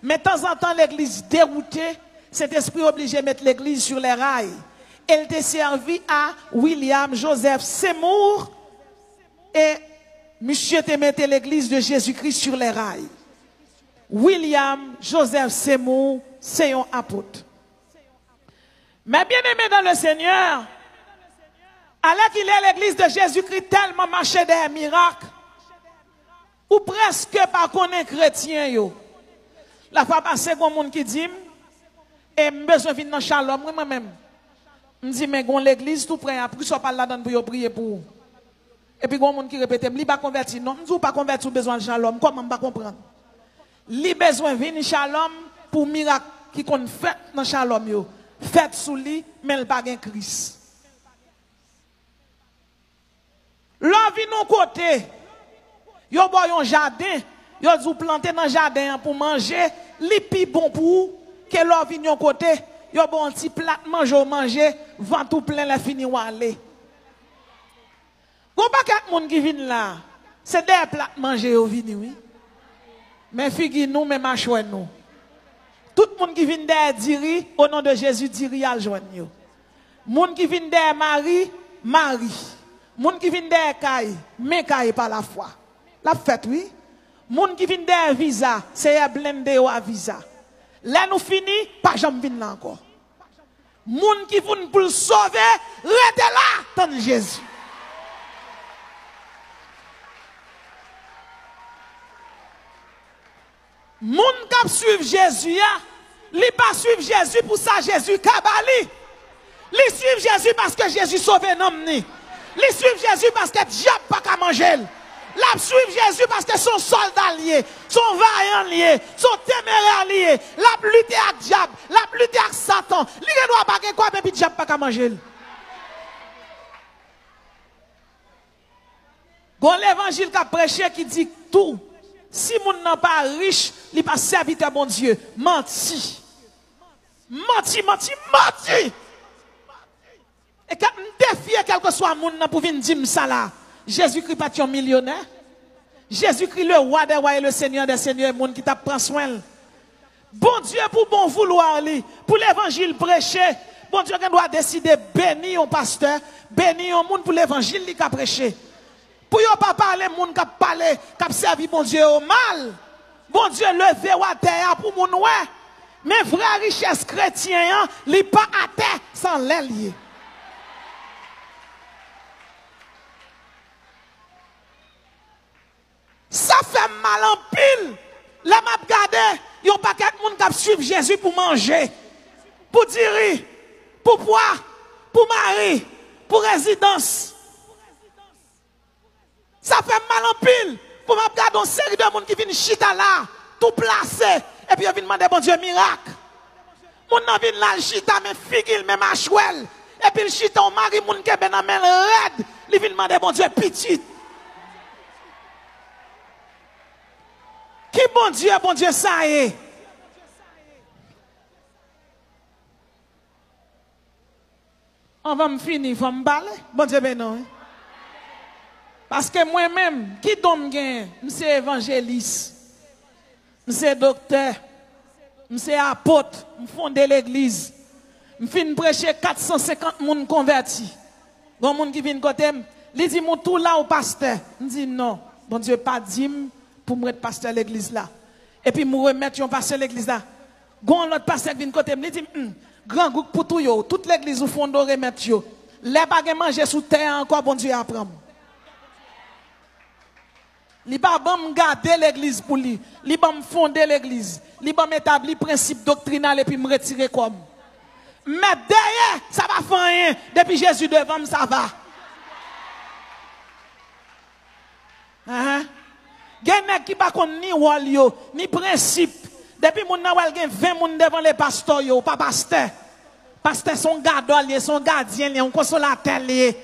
Mais de temps en temps, l'église déroutée, cet esprit obligé de mettre l'église sur les rails. Elle était servie à William Joseph Seymour et monsieur te mettait l'église de Jésus-Christ sur les rails. William Joseph Seymour, c'est un apôtre. Mais bien aimé dans le Seigneur, alors qu'il est l'église de Jésus-Christ tellement marché des miracles, ou presque pas connaître chrétien yo. La fois passée, il y a un monde qui dit, et je besoin de venir dans Shalom, moi-même. Je dis, mais l'église tout près, après, ça parle là-dedans pour prier pour. Et puis, il y a un monde qui répète, il pas converti. Non, je ne pas converti, besoin de Shalom. Comment je ne comprendre? Il a besoin de venir Shalom pour miracle qui qu'on fait dans Shalom yo. Fait sous lui, mais il pas de Christ. Là, vient nos côté. Yo boy un jardin, yo dou planter dans jardin pour manger, li pi bon pour que l'on vient yon côté, yo bon un petit plat manger, vent tout plein la fini ou aller. Gon pas quatre monde qui viennent là. C'est des plats manger yo vini oui. Mais figi nous même achoué nous. Tout le monde qui vient derrière diri au nom de Jésus diri al joindre yo. Monde qui vient derrière Marie, Marie. Monde qui vient derrière Caille, mais Caille par la foi. La fête, oui. Moun qui vient d'un visa, c'est un blindé ou un visa. Là, nous finissons, pas jamais venir là encore. Moun qui vient pour le sauver, restez là, dans Jésus. Moun qui suivent Jésus, li pas suivre Jésus pour ça, Jésus kabali. Li suivent Jésus parce que Jésus sauve l'homme. Li suivent Jésus parce que diable pas qu'à manger. La suivre Jésus parce que son soldat lié, son vaillant lié, son téméraire lié, la lutte avec diable, la lutte avec Satan. Li ne doit pas quoi mais puis diable pas qu'à manger. Gon l'évangile qu'a prêché qui dit tout. Si moun n'a pas riche, il pas serviteur bon Dieu. Menti. Menti, menti, menti. Et quand on défie quel que soit moun pour venir dire ça là. Jésus-Christ pas un millionnaire. Jésus-Christ le roi des rois et le Seigneur des seigneurs, monde qui t'a pris soin. Bon Dieu pour bon vouloir lui, pour l'évangile prêché, bon Dieu qui doit décider bénir un pasteur, bénir un monde pour l'évangile qui a prêché. Pour ne pas parler monde qui a parlé, qui a servi bon Dieu au mal. Bon Dieu levé à terre pour mon ouais. Mais vraie richesse chrétienne, il pas à terre sans l'allier. Ça fait mal en pile. La m'a regardé, il y a un paquet de monde qui suivent Jésus pour manger, pour dire, pour boire, pour mari, pour résidence. Ça fait mal en pile. Pour m'a regarder une série de monde qui viennent chita là, tout placé, et puis ils viennent demander bon Dieu miracle. Moun nan vient là chita mais figil même achouel, et puis le chita on mari moun qui ben amel red, ils viennent demander bon Dieu petit. Qui bon Dieu, ça y est. On va me finir, il faut me parler. Bon Dieu, ben non. Parce que moi-même, qui tombe gain, je suis évangéliste, je suis docteur, je suis apôtre, je fonde l'église, je finis prêcher 450 personnes convertis. Bon monde qui vient côté, il dit mon tout là au pasteur. Je dis non, bon Dieu, pas dit pour me mettre pasteur l'église là. Et puis me remettre un pasteur l'église là. Gon l'autre pasteur qui vient côté, il dit grand groupe pour tout yo, toute l'église au fond de remettre yo. Les pas manger sous terre encore bon Dieu apprend. Li pas bon garder l'église pour lui, li pas fonder l'église, li pas établir principe doctrinal et puis me retirer comme. Mais derrière, ça va faire rien. Depuis Jésus devant, ça va. Gen qui pas kon ni wal yo, ni principe. Depuis moun nan wal gen 20 moun devant les pasteurs yo, pas pasteur. Pasteur son gardol, son gardien, un consolateur lié.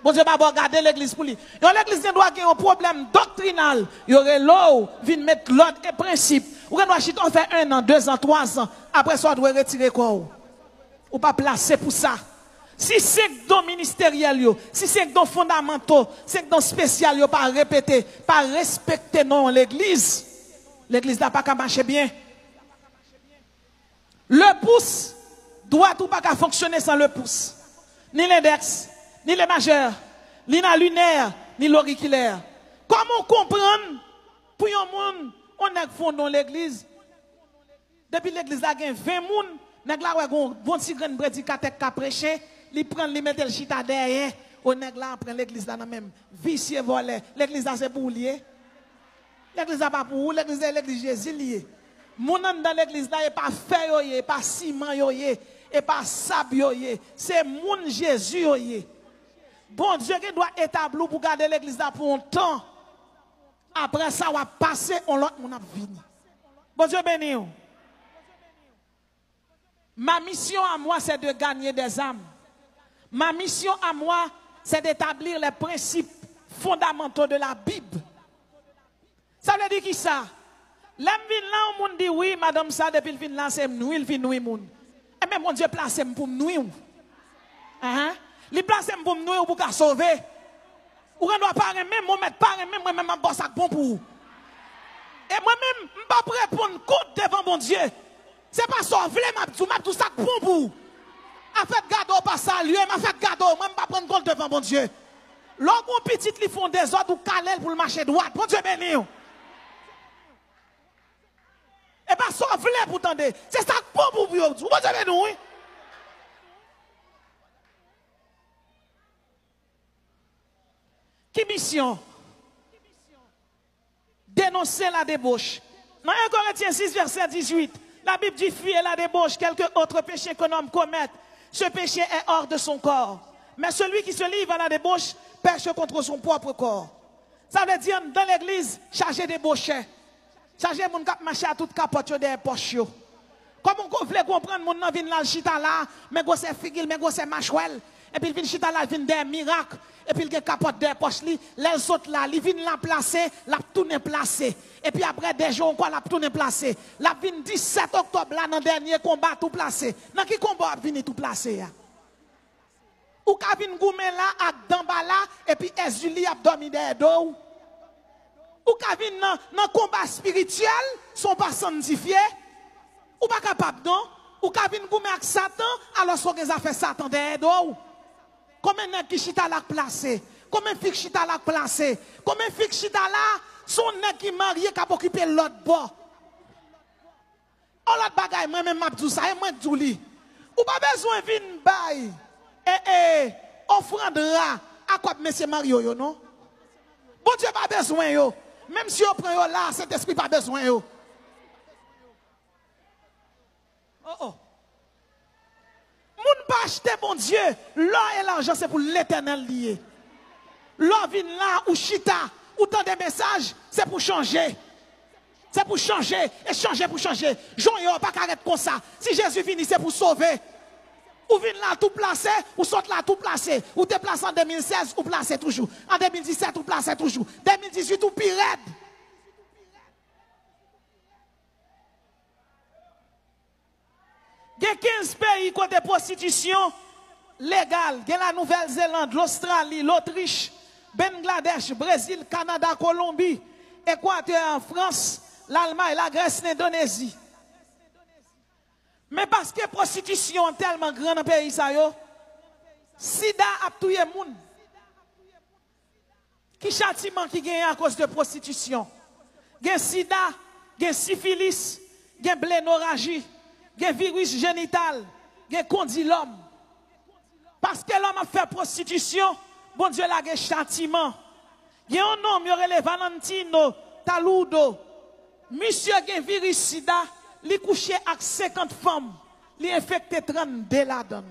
Bon Dieu pas regarder l'église pour lui. L'église doit avoir un problème doctrinal. Il y aurait l'eau, vient mettre l'ordre et principe. Ou doit chiter on fait 1 an, 2 ans, 3 ans. Après ça, on doit retirer quoi? Ou pas placer pour ça. Si c'est don ministériel, si c'est don fondamentaux, c'est don spécial, pas répéter, pas respecter non l'église. L'église n'a pas qu'à marcher bien. Le pouce doit ou pas qu'à fonctionner sans le pouce. Ni l'index, ni le majeur, ni la lunaire, ni l'auriculaire. Comment comprendre pour un monde, on est fond dans l'église. Depuis l'église, il y a 20 personnes, nèg la ouais gon bon petit grand prédicateur qui a prêché, il prend li mettre le chita derrière, on nèg la prend l'église là même vicieux volé. L'église là c'est pour lié. L'église là pas pour l'église c'est l'église Jésus lié. Mon dans l'église là est pas fer yoyé, pas ciment yoyé, et pas sable yoyé, c'est mon Jésus yoyé. Bon Dieu qui doit établir pour garder l'église là pour un temps. Après ça on va passer on l'autre mon a vini. Bon Dieu béni. Ma mission à moi, c'est de gagner des âmes. Ma mission à moi, c'est d'établir les principes fondamentaux de la Bible. Ça veut dire qui ça? L'homme vient là, on dit oui, madame ça, depuis le fin là, c'est nous, il vient nous, moun. Et même mon Dieu place pour nous. Il place pour nous pour sauver. Ou on doit pas même, mon maître, pas même, moi-même, un bon sac bon pour vous. Et moi-même, je ne suis pas prêt pour répondre compte devant mon Dieu. C'est pas sauver, m'a tout ça bon pour. A fait gado pas saluer, m'a fait gado, moi pas prendre compte devant mon Dieu. Lorsqu'on petit li font des ordres ou calel pour le marcher droit, bon Dieu béni. Et pas sauver pour tendre. C'est ça bon pour vous. Bon Dieu béni oui. Qui mission? Dénoncer la débauche. Dans 1 Corinthiens 6 verset 18. La Bible dit fuyez la débauche, quelque autre péché qu'un homme commette. Ce péché est hors de son corps. Mais celui qui se livre à la débauche pêche contre son propre corps. Ça veut dire dans l'église, chargé débauché. Chargé mon cap marché à toute capote des poches. Comme on veut comprendre mon nom vient là chita là, mais go c'est figil, mais go c'est machouel. Et puis il vient chita là, il vient des miracles. Et puis il capote des poches li, les autres là, il vient la placer, la tourner placer. Et puis après des jours encore la tourner placer. La vient 17 octobre là dans dernier combat tout placé. Dans qui combat vient tout placé? Ou ka vin goumen là ak d'amba là et puis Ezuli a dormi derrière dos. Ou ka vin dans combat spirituel sont pas sanctifiés. Ou pas capable non? Ou ka vin goumen ak Satan alors son a fait Satan derrière dos. Combien nèg qui chita là placé? Combien fik chita là placé? Combien fik chita là son nèg qui marié qui a occupé l'autre bord? On l'autre bagaille moi même m'a dit ça et moi dou li. Ou pas besoin vin bay. Offrande à quoi monsieur Mario yo non? Bon Dieu pas besoin yo. Même si on prend yo là, cet esprit pas besoin yo. Oh. Moun pas acheter bon Dieu. L'or et l'argent c'est pour l'éternel lié. L'or vient là ou chita ou tant des messages, c'est pour changer. C'est pour changer et changer pour changer. Jean yo pas arrêter comme ça. Si Jésus vient c'est pour sauver. Ou vient là tout placé, ou saute là tout placé. Ou te placé en 2016, ou placé toujours. En 2017, ou placé toujours. 2018, ou pire. Il y a 15 pays côté prostitution légale. Il y a la Nouvelle-Zélande, l'Australie, l'Autriche, Bangladesh, Brésil, Canada, Colombie, Équateur, France, l'Allemagne, la Grèce, l'Indonésie. Mais parce que la prostitution est tellement grande dans le pays, sida a tué les gens. Qui châtiment qui gagne à cause de prostitution? Il y a sida, il y a syphilis, il y a blénorragie, il y a virus génital, il y a condylome. Parce que l'homme a fait prostitution, bon Dieu l'a gagné châtiment. Il y a un homme, il y a Valentino Taludo. Monsieur a virus sida. Li couché avec 50 femmes, li infecté 32 là-dedans.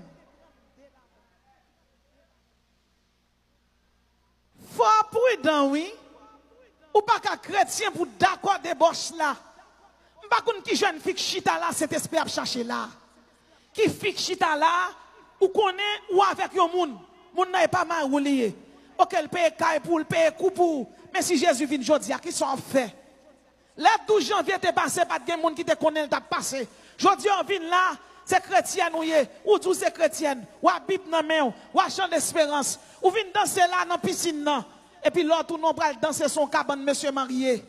Faut prudent, oui. Ou pas qu'un chrétien pour d'accord débauche là. M'pa konn qui jeune fille chita là, cet esprit a chercher là. Qui fille chita là, ou connaît ou avec yon moun. Moun n'a pas mal ou lié. OK, le paye caille pour le paye coup pour. Mais si Jésus vient jodi a qui sont fait? Le 12 janvier t'es passé, pas de monde qui te connaît, t'as passé. Jodi on vient là, c'est chrétien ou tous c'est chrétienne, ou à Bible dans main, ou à champ d'espérance, ou vient danser là dans piscine là, et puis l'autre tout non pral danser son cabane monsieur marié.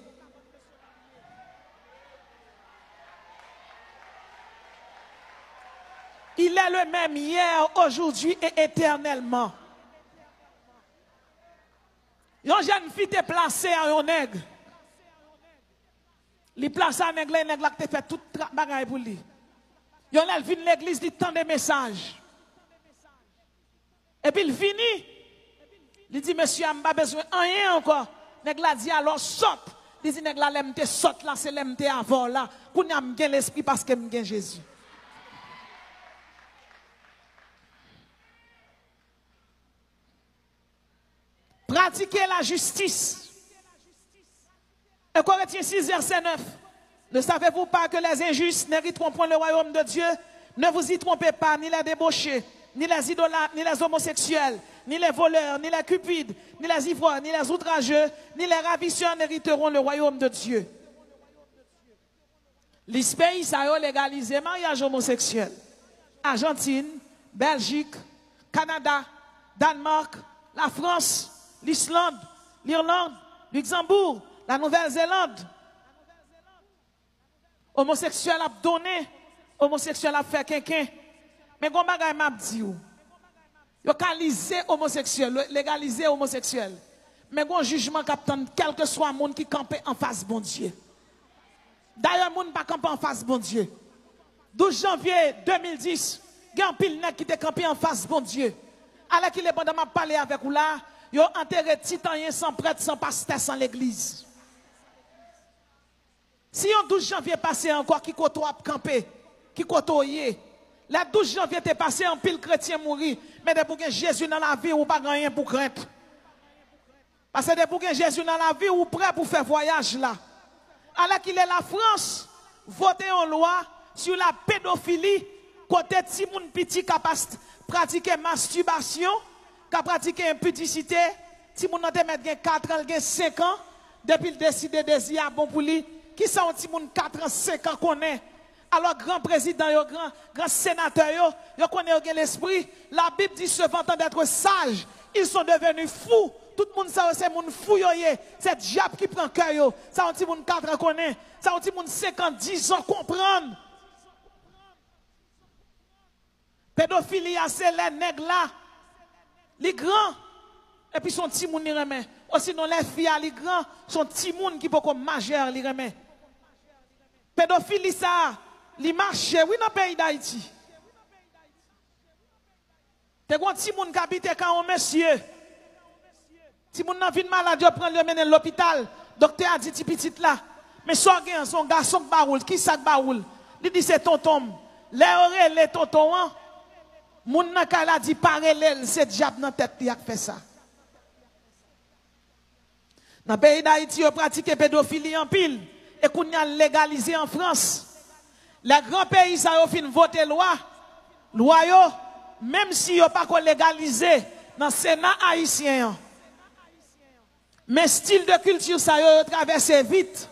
Il est le même hier, aujourd'hui et éternellement. Yon jeune fille te placé à un nègre. Li place à nègre, nègre là te fait tout bagay pour lui. Yon elle vient l'église, dit tant de messages. Et puis il finit. Il dit monsieur, je n'ai pas besoin de rien encore. Nègre là dit alors saute. Il dit nègre là l'aime te saute là, c'est l'aime te avant là. Qu'on a bien l'esprit parce que me gain Jésus. Pratiquez la justice. Et Corinthiens 6, verset 9. Ne savez-vous pas que les injustes n'hériteront point le royaume de Dieu? Ne vous y trompez pas, ni les débauchés, ni les idolâtres, ni les homosexuels, ni les voleurs, ni les cupides, ni les ivrognes, ni les outrageux, ni les ravisseurs n'hériteront le royaume de Dieu. Les pays, ça a légalisé mariage homosexuel. Argentine, Belgique, Canada, Danemark, la France, l'Islande, l'Irlande, Luxembourg, la Nouvelle-Zélande. Homosexuel a donné, homosexuel a fait quelqu'un. Mais comment bagay m'a dit ou? Yo légaliser homosexuel, légaliser homosexuel. Mais bon jugement captain quel que soit monde qui campe en face bon Dieu. D'ailleurs monde pas camper en face bon Dieu. 12 janvier 2010, il y a un pile nèg qui te campé en face bon Dieu. Alors qu'il est bon de m'a parler avec vous là, yo enterré titanien sans prêtre, sans pasteur, sans l'église. Si on 12 janvier passé encore qui koto a campé, qui koto yé, le 12 janvier t'est passé en pile chrétien mourir, mais depuis que Jésus dans la vie ou pas rien pour craindre. Parce que depuis que Jésus dans la vie ou prêt pour faire voyage là. Alors qu'il est la France, voter en loi sur la pédophilie, côté ti moun petit qui pratiquer masturbation, qui pratiquer impudicité, ti moun nan te mettre 4 ans, 5 ans, depuis le décider désir bon pour lui, qui sont ti moun 4 ans, 5 ans connaît. Alors grand président, grand sénateur, yo connaît l'esprit, la Bible dit se vantant d'être sage, ils sont devenus fous. Tout le monde sait c'est moun fou yo ye, c'est diable qui prend cœur yo. Ça on ti moun 4 ans connaît, ça on ti moun 50, 10 ans comprendre. Pédophilie c'est les nègres là. Les grands et puis son ti moun li remet. Ou sinon les filles les grands son ti moun qui peut comme majeur li remet. Pédophilie ça, li marche oui dans le pays d'Haïti. Te gon ti moun qui habite quand on monsieur. Si moun nan vin malade, yo prend le mener l'hôpital. Docteur a dit ti petit là. Mais son garçon baroul, qui sak baroul? Il dit c'est tonton. Les tonton, moun nan kala dit parallèle, c'est diable dans tête qui a fait ça. Dans le pays d'Haïti, yo pratique pédophilie en pile. Et qu'on a légalisé en France. Les grands pays, ça yo fin voter loi. Loi yo, même si yo pas légalisé dans le Sénat haïtien. Mais style de culture, ça y a traversé vite.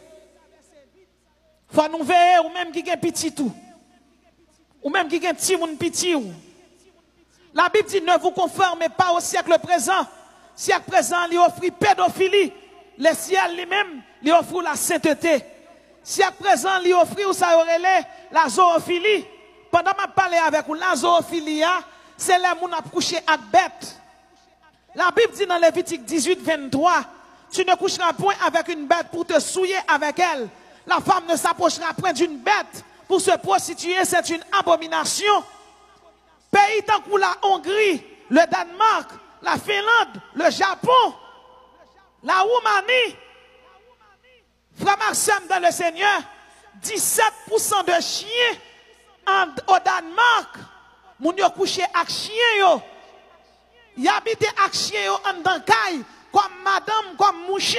Faut nous veiller, ou même qui est petit tout. Ou même qui est petit moun petit ou. La Bible dit ne vous conformez pas au siècle présent. Siècle présent, il offre pédophilie. Le ciel lui-même, il offre la sainteté. Siècle présent, il offre ou ça aurait la zoophilie. Pendant que je parle avec vous, la zoophilie, c'est les moun a couché avec bête. La Bible dit dans Lévitique 18, 23, tu ne coucheras point avec une bête pour te souiller avec elle. La femme ne s'approchera point d'une bête pour se prostituer, c'est une abomination. Pays tant que la Hongrie, le Danemark, la Finlande, le Japon, la Roumanie, frère Maxime dans le Seigneur, 17% de chiens au Danemark, moun yo couché avec chien yo. Y habite avec chien yo en dankay, comme madame, comme mouché.